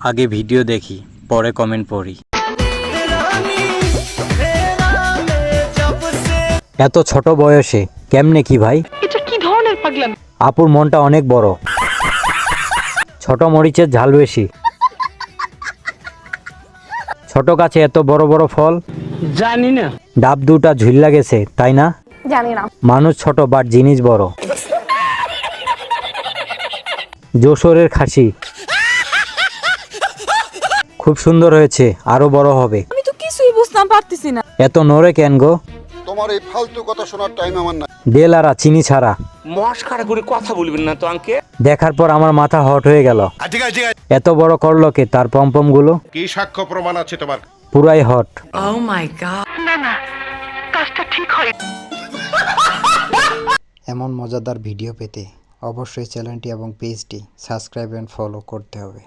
আগে ভিডিও দেখি, পরে কমেন্ট পড়ি। এত ছোট বয়সে কেমনে কি ভাই? এটা কি ধরনের পাগলামি? আপুর মনটা অনেক বড়। ছোট মরিচের ঝাল বেশি। ছোট গাছে এত বড় বড় ফল। জানি না। ডাব দুটা ঝুল্লা গেছে, তাই না? জানি না। মানুষ ছোট বাট জিনিস বড়। যশোরের খাসি খুব সুন্দর হয়েছে, আরো বড় হবে। আমি তো কিছুই বুঝতাম পারতেছি না। এত নড়ে কেন গো? তোমার এই ফালতু কথা শোনার টাইম আমার নাই। দেলারা চিনি ছাড়া। মস্কারা করে কথা বলবেন না তো আঙ্কে। দেখার পর আমার মাথা হট হয়ে গেল। এত বড় করলো কে তার পম্পম গুলো? কি সাক্ষ্য প্রমাণ আছে তোমার? পুরাই হট। Oh my god. না না, কাজটা ঠিক হয়। এমন মজাদার ভিডিও পেতে অবশ্যই চ্যানেলটি এবং পেজটি সাবস্ক্রাইব এন্ড ফলো করতে হবে।